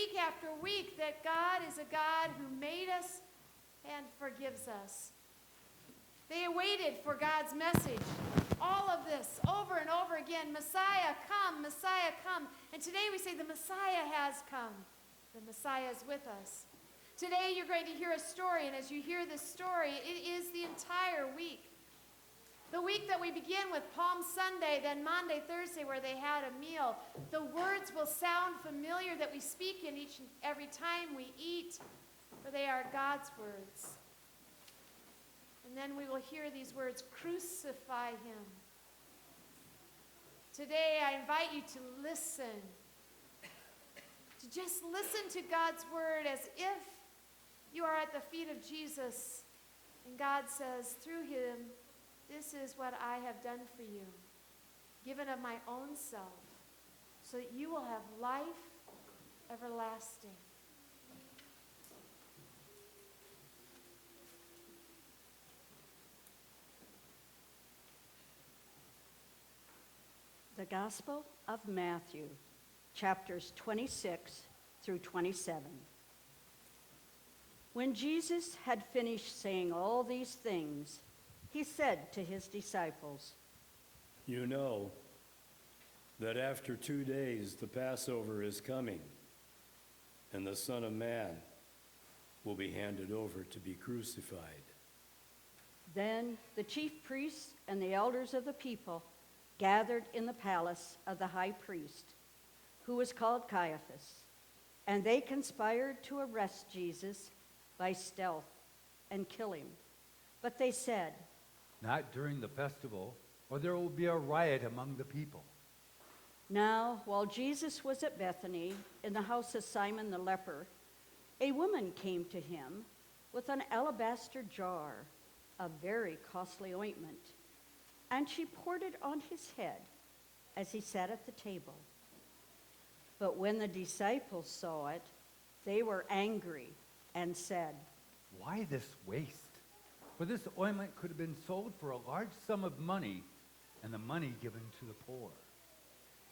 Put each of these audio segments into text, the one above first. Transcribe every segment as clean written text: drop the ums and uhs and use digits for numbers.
week after week that God is a God who made us and forgives us. They waited for God's message. All of this over and over again. Messiah, come, Messiah, come. And today we say the Messiah has come. The Messiah is with us. Today you're going to hear a story, and as you hear this story, it is the entire week. The week that we begin with Palm Sunday, then Maundy, Thursday, where they had a meal. The words will sound familiar that we speak in each and every time we eat, for they are God's words. And then we will hear these words, crucify him. Today I invite you to listen, to just listen to God's word as if you are at the feet of Jesus. And God says, through him, this is what I have done for you, given of my own self, so that you will have life everlasting. The Gospel of Matthew, chapters 26 through 27. When Jesus had finished saying all these things, he said to his disciples, You know that after 2 days the Passover is coming, and the Son of Man will be handed over to be crucified. Then the chief priests and the elders of the people gathered in the palace of the high priest, who was called Caiaphas, and they conspired to arrest Jesus by stealth and kill him. But they said, Not during the festival, or there will be a riot among the people. Now, while Jesus was at Bethany, in the house of Simon the leper, a woman came to him with an alabaster jar of very costly ointment, and she poured it on his head as he sat at the table. But when the disciples saw it, they were angry and said, Why this waste? For this ointment could have been sold for a large sum of money, and the money given to the poor.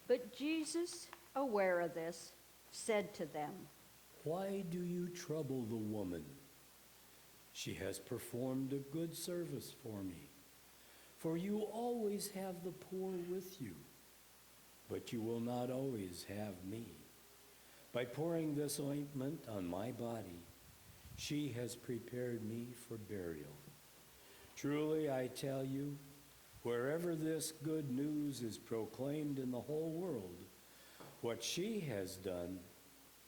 But Jesus, aware of this, said to them, Why do you trouble the woman? She has performed a good service for me. For you always have the poor with you, but you will not always have me. By pouring this ointment on my body, she has prepared me for burial. Truly, I tell you, wherever this good news is proclaimed in the whole world, what she has done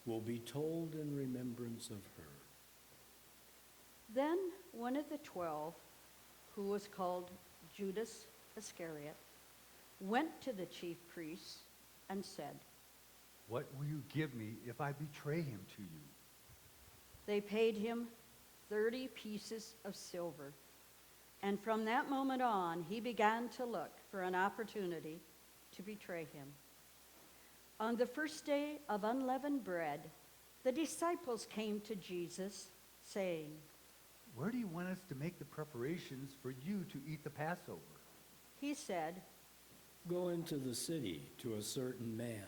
will be told in remembrance of her. Then one of the 12, who was called Judas Iscariot, went to the chief priests and said, What will you give me if I betray him to you? They paid him 30 pieces of silver. And from that moment on, he began to look for an opportunity to betray him. On the first day of unleavened bread, the disciples came to Jesus, saying, Where do you want us to make the preparations for you to eat the Passover? He said, Go into the city to a certain man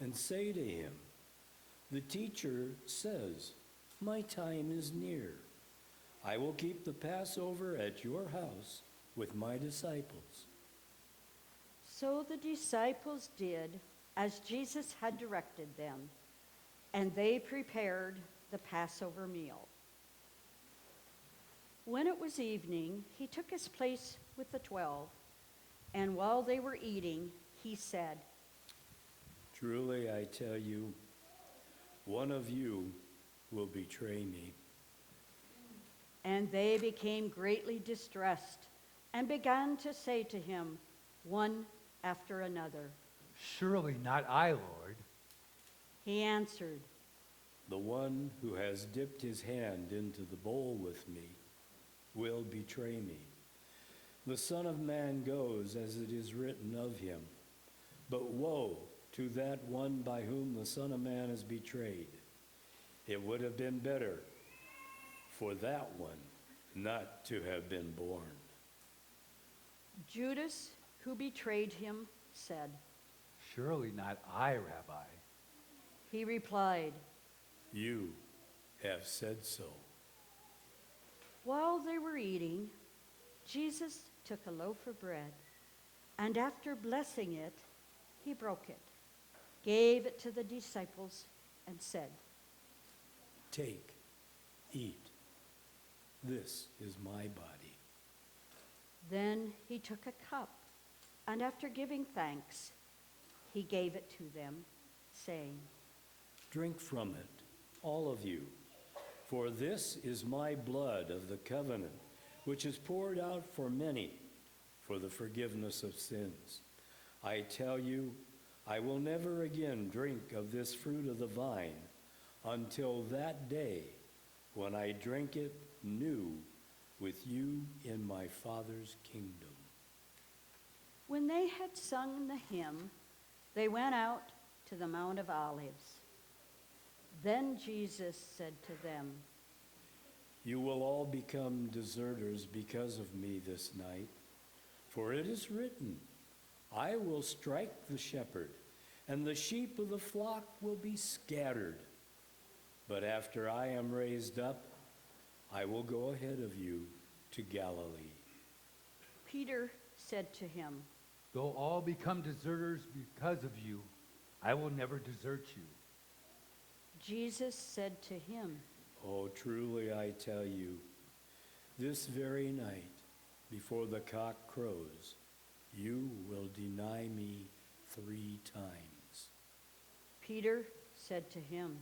and say to him, The teacher says, My time is near. I will keep the Passover at your house with my disciples. So the disciples did as Jesus had directed them, and they prepared the Passover meal. When it was evening, he took his place with the 12, and while they were eating, he said, Truly, I tell you, one of you will betray me. And they became greatly distressed and began to say to him, one after another, Surely not I, Lord. He answered, The one who has dipped his hand into the bowl with me will betray me. The Son of Man goes as it is written of him. But woe to that one by whom the Son of Man is betrayed. It would have been better for that one not to have been born. Judas, who betrayed him, said, Surely not I, Rabbi. He replied, You have said so. While they were eating, Jesus took a loaf of bread, and after blessing it, he broke it, gave it to the disciples, and said, Take, eat. This is my body. Then he took a cup, and after giving thanks, he gave it to them, saying, Drink from it, all of you, for this is my blood of the covenant, which is poured out for many for the forgiveness of sins. I tell you, I will never again drink of this fruit of the vine until that day when I drink it new with you in my Father's kingdom. When they had sung the hymn, they went out to the Mount of Olives. Then Jesus said to them, You will all become deserters because of me this night, for it is written, I will strike the shepherd, and the sheep of the flock will be scattered. But after I am raised up, I will go ahead of you to Galilee. Peter said to him, Though all become deserters because of you, I will never desert you. Jesus said to him, Oh, truly I tell you, this very night, before the cock crows, you will deny me 3 times. Peter said to him,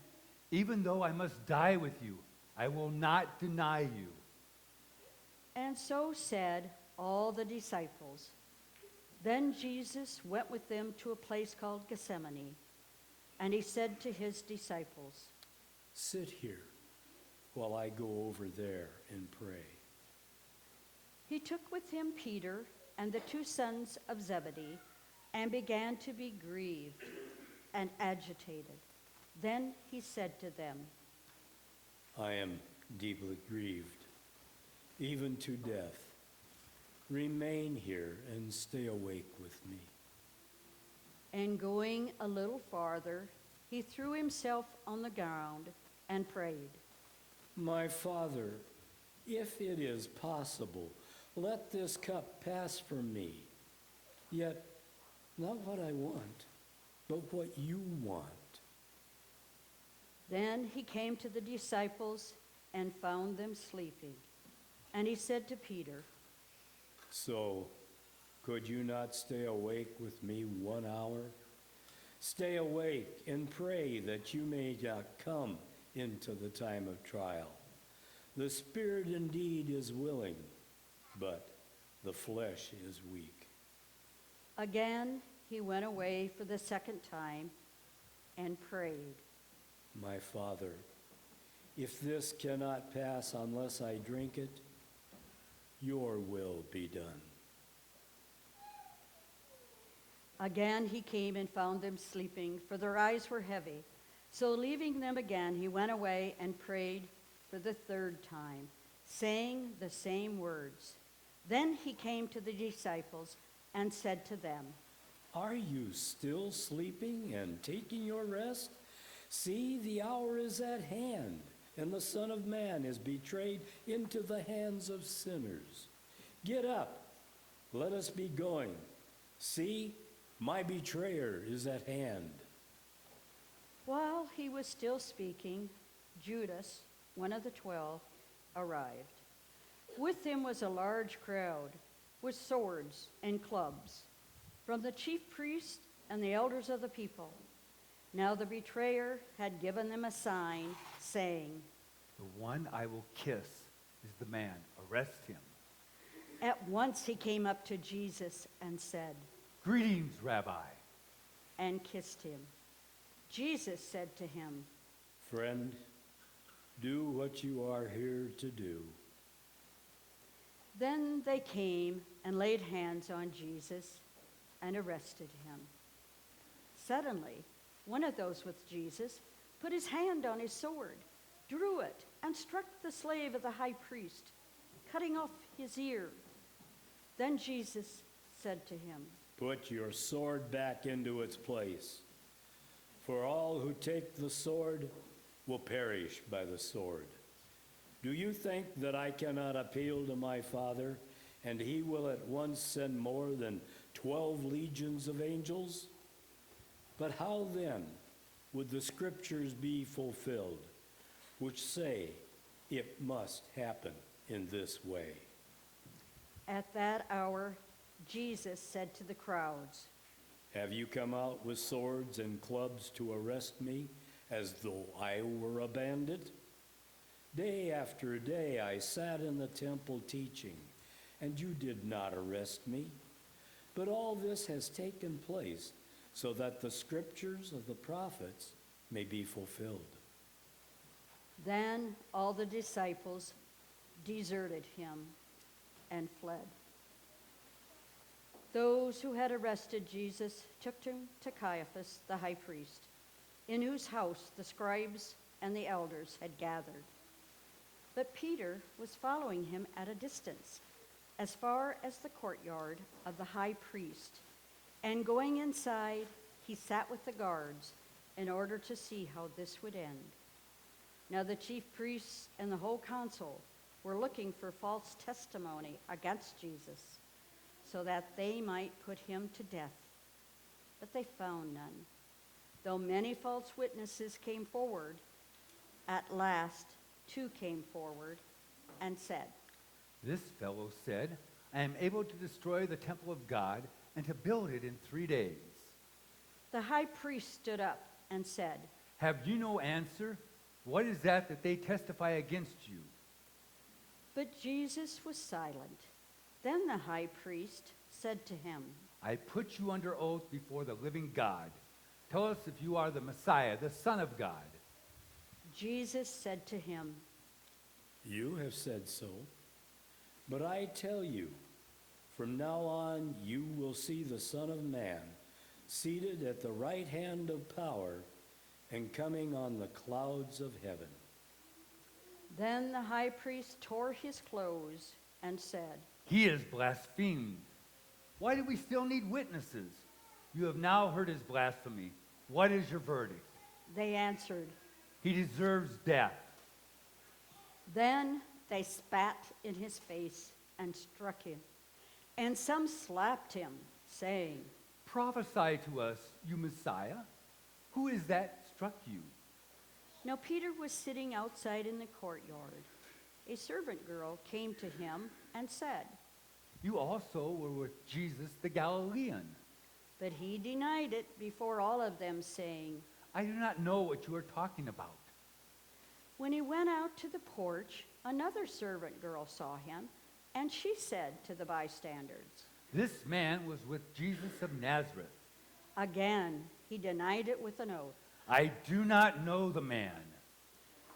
Even though I must die with you, I will not deny you. and so said all the disciples. Then Jesus went with them to a place called Gethsemane, and he said to his disciples, Sit here while I go over there and pray. He took with him Peter and the 2 sons of Zebedee and began to be grieved and agitated. Then he said to them, I am deeply grieved, even to death. Remain here and stay awake with me. And going a little farther, he threw himself on the ground and prayed, My Father, if it is possible, let this cup pass from me. Yet not what I want, but what you want. Then he came to the disciples and found them sleeping. And he said to Peter, So, could you not stay awake with me 1 hour? Stay awake and pray that you may not come into the time of trial. The spirit indeed is willing, but the flesh is weak. Again he went away for the second time and prayed, My Father, if this cannot pass unless I drink it, your will be done. Again he came and found them sleeping, for their eyes were heavy. So leaving them again, he went away and prayed for the 3rd time, saying the same words. Then he came to the disciples and said to them, Are you still sleeping and taking your rest? See, the hour is at hand, and the Son of Man is betrayed into the hands of sinners. Get up, let us be going. See, my betrayer is at hand. While he was still speaking, Judas, one of the 12, arrived. With him was a large crowd with swords and clubs from the chief priests and the elders of the people. Now the betrayer had given them a sign, saying, The one I will kiss is the man. Arrest him. At once he came up to Jesus and said, Greetings, Rabbi. and kissed him. Jesus said to him, Friend, do what you are here to do. Then they came and laid hands on Jesus and arrested him. Suddenly, one of those with Jesus put his hand on his sword, drew it, and struck the slave of the high priest, cutting off his ear. Then Jesus said to him, Put your sword back into its place, For all who take the sword will perish by the sword. Do you think that I cannot appeal to my Father, and he will at once send more than 12 legions of angels? But how then would the scriptures be fulfilled, which say it must happen in this way? At that hour, Jesus said to the crowds, Have you come out with swords and clubs to arrest me, as though I were a bandit? Day after day I sat in the temple teaching, and you did not arrest me. But all this has taken place so that the scriptures of the prophets may be fulfilled. Then all the disciples deserted him and fled. Those who had arrested Jesus took him to Caiaphas, the high priest, in whose house the scribes and the elders had gathered. But Peter was following him at a distance, as far as the courtyard of the high priest. And going inside, he sat with the guards in order to see how this would end. Now the chief priests and the whole council were looking for false testimony against Jesus, so that they might put him to death. But they found none. Though many false witnesses came forward, at last 2 came forward and said, This fellow said, I am able to destroy the temple of God and to build it in 3 days. The high priest stood up and said, Have you no answer? What is that they testify against you? But Jesus was silent. Then the high priest said to him, I put you under oath before the living God. Tell us if you are the Messiah, the Son of God. Jesus said to him, You have said so. But I tell you, from now on you will see the Son of Man seated at the right hand of power and coming on the clouds of heaven. Then the high priest tore his clothes and said, He is blasphemed. Why do we still need witnesses? You have now heard his blasphemy. What is your verdict? They answered. He deserves death. Then they spat in his face and struck him. And some slapped him, saying, Prophesy to us, you Messiah. Who is that struck you? Now Peter was sitting outside in the courtyard. A servant girl came to him and said, You also were with Jesus the Galilean. but he denied it before all of them, saying, I do not know what you are talking about. When he went out to the porch, another servant girl saw him, and she said to the bystanders, This man was with Jesus of Nazareth. Again, he denied it with an oath. I do not know the man.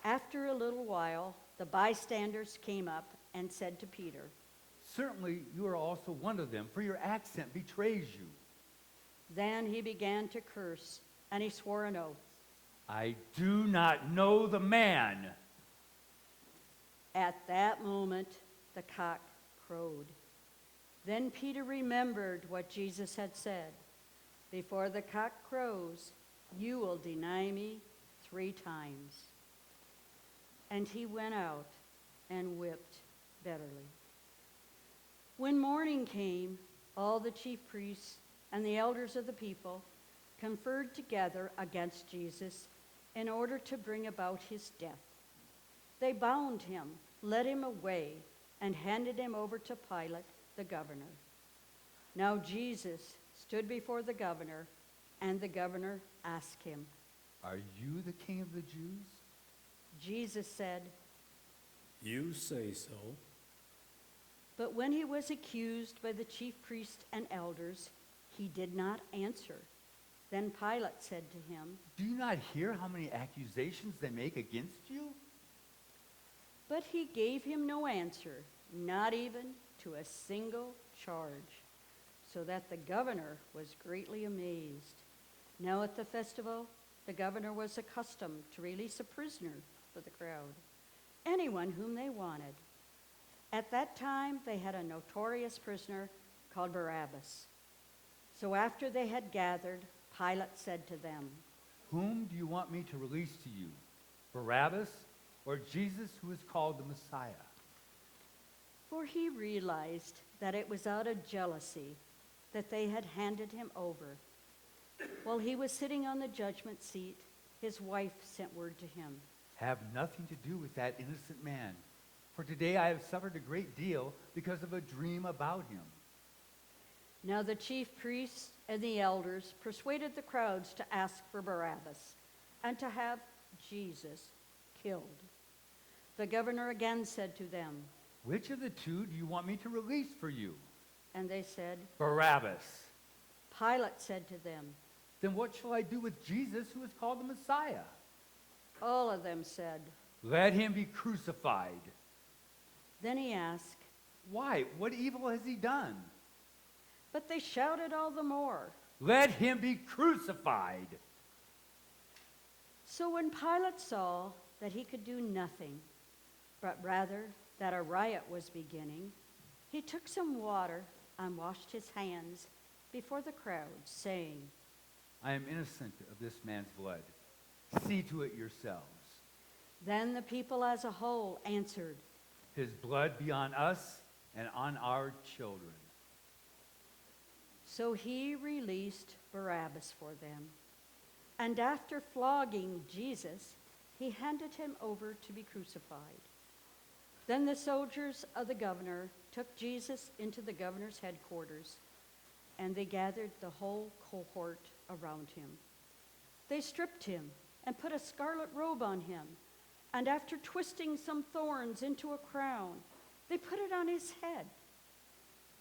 After a little while, the bystanders came up and said to Peter, Certainly you are also one of them, for your accent betrays you. Then he began to curse, and he swore an oath. I do not know the man. At that moment, the cock crowed. Then Peter remembered what Jesus had said, Before the cock crows, you will deny me 3 times. And he went out and wept bitterly. When morning came, all the chief priests and the elders of the people conferred together against Jesus in order to bring about his death. They bound him, led him away, and handed him over to Pilate, the governor. Now Jesus stood before the governor, and the governor asked him, Are you the king of the Jews? Jesus said, You say so. but when he was accused by the chief priests and elders, he did not answer. Then Pilate said to him, Do you not hear how many accusations they make against you? but he gave him no answer, not even to a single charge, so that the governor was greatly amazed. Now at the festival, the governor was accustomed to release a prisoner for the crowd, anyone whom they wanted. At that time, they had a notorious prisoner called Barabbas. So after they had gathered, Pilate said to them, Whom do you want me to release to you? Barabbas or Jesus, who is called the Messiah? For he realized that it was out of jealousy that they had handed him over. While he was sitting on the judgment seat, his wife sent word to him. Have nothing to do with that innocent man. For today I have suffered a great deal because of a dream about him. Now the chief priests and the elders persuaded the crowds to ask for Barabbas and to have Jesus killed. The governor again said to them, Which of the two do you want me to release for you? and they said, Barabbas. Pilate said to them, Then what shall I do with Jesus, who is called the Messiah? all of them said. Let him be crucified. Then he asked, Why? What evil has he done? but they shouted all the more. Let him be crucified. So when Pilate saw that he could do nothing, but rather that a riot was beginning, he took some water and washed his hands before the crowd, saying, I am innocent of this man's blood. See to it yourselves. Then the people as a whole answered, His blood be on us and on our children. So he released Barabbas for them. And after flogging Jesus, he handed him over to be crucified. Then the soldiers of the governor took Jesus into the governor's headquarters, and they gathered the whole cohort around him. They stripped him and put a scarlet robe on him, and after twisting some thorns into a crown, they put it on his head.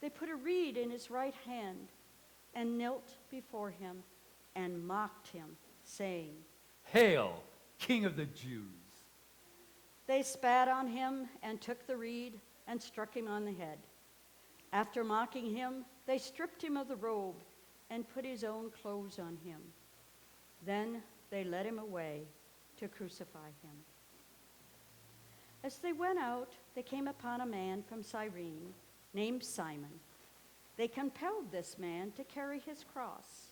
They put a reed in his right hand and knelt before him and mocked him, saying, Hail, King of the Jews! They spat on him and took the reed and struck him on the head. After mocking him, they stripped him of the robe and put his own clothes on him. Then they led him away to crucify him. As they went out, they came upon a man from Cyrene named Simon. They compelled this man to carry his cross.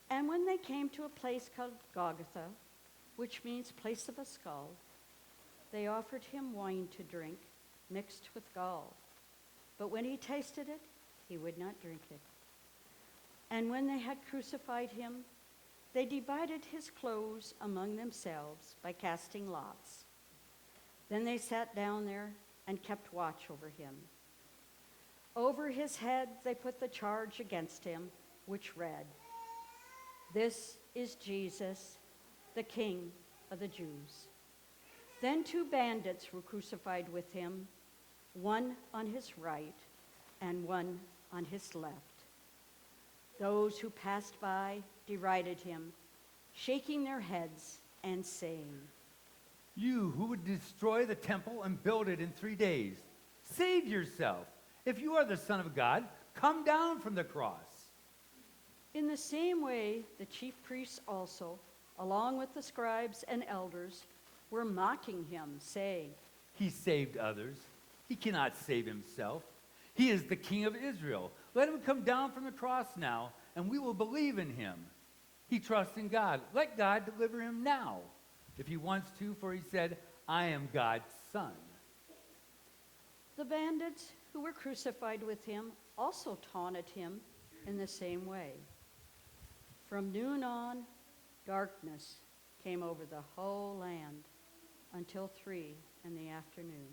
And when they came to a place called Golgotha, which means place of a skull, they offered him wine to drink mixed with gall. But when he tasted it, he would not drink it. And when they had crucified him, they divided his clothes among themselves by casting lots. Then they sat down there and kept watch over him. Over his head they put the charge against him, which read, This is Jesus, the King of the Jews. Then 2 bandits were crucified with him, one on his right and one on his left. Those who passed by derided him, shaking their heads and saying, You who would destroy the temple and build it in 3 days, save yourself. If you are the Son of God, come down from the cross. In the same way, the chief priests also, along with the scribes and elders, were mocking him, saying, He saved others. He cannot save himself. He is the King of Israel. Let him come down from the cross now, and we will believe in him. He trusts in God. Let God deliver him now, if he wants to, for he said, I am God's son. The bandits who were crucified with him also taunted him in the same way. From noon on, darkness came over the whole land until 3 in the afternoon.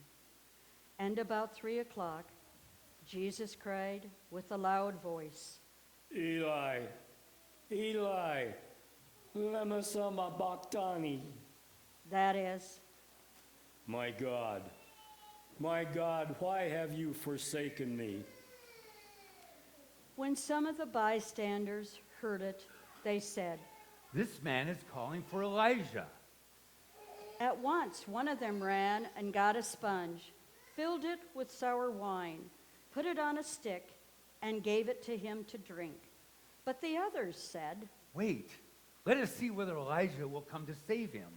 And about 3 o'clock, Jesus cried with a loud voice, Eli, Eli, lema sabachthani. that is, My God, why have you forsaken me? when some of the bystanders heard it, they said, This man is calling for Elijah. At once one of them ran and got a sponge, filled it with sour wine, put it on a stick, and gave it to him to drink. But the others said, Wait, let us see whether Elijah will come to save him.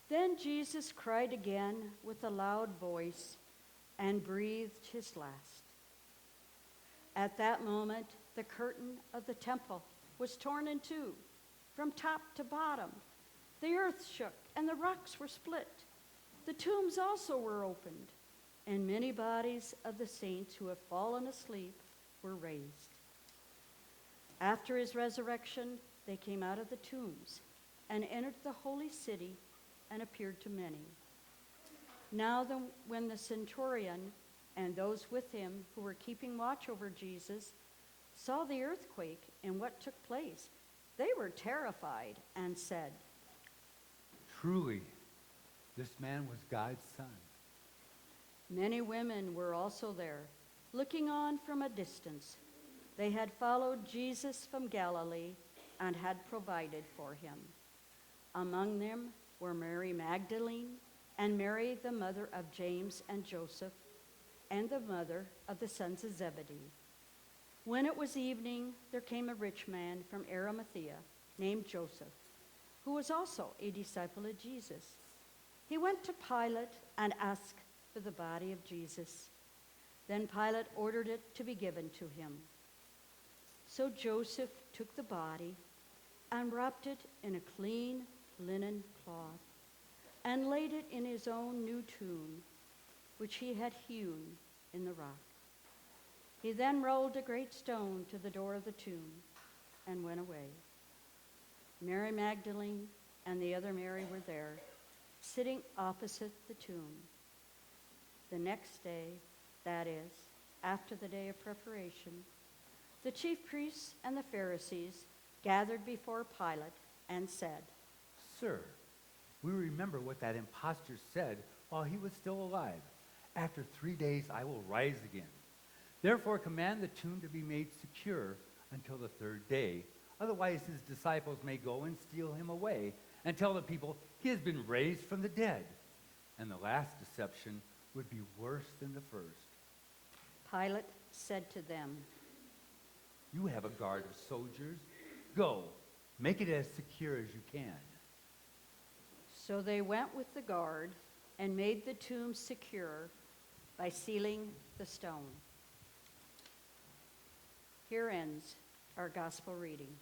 Then Jesus cried again with a loud voice and breathed his last. At that moment, the curtain of the temple was torn in two, from top to bottom. The earth shook, and the rocks were split. The tombs also were opened, and many bodies of the saints who have fallen asleep were raised. After his resurrection, they came out of the tombs and entered the holy city and appeared to many. Now when the centurion and those with him who were keeping watch over Jesus saw the earthquake and what took place, they were terrified and said, Truly, this man was God's son. Many women were also there, looking on from a distance. They had followed Jesus from Galilee and had provided for him. Among them were Mary Magdalene and Mary, the mother of James and Joseph, and the mother of the sons of Zebedee. When it was evening, there came a rich man from Arimathea named Joseph, who was also a disciple of Jesus. He went to Pilate and asked for the body of Jesus. Then Pilate ordered it to be given to him. So Joseph took the body and wrapped it in a clean linen cloth and laid it in his own new tomb, which he had hewn in the rock. He then rolled a great stone to the door of the tomb and went away. Mary Magdalene and the other Mary were there, sitting opposite the tomb. The next day, that is, after the day of preparation, the chief priests and the Pharisees gathered before Pilate and said, Sir, we remember what that impostor said while he was still alive. After 3 days I will rise again. Therefore command the tomb to be made secure until the third day. Otherwise his disciples may go and steal him away and tell the people he has been raised from the dead. And the last deception would be worse than the first. Pilate said to them, You have a guard of soldiers. Go, make it as secure as you can. So they went with the guard and made the tomb secure by sealing the stone. Here ends our gospel reading.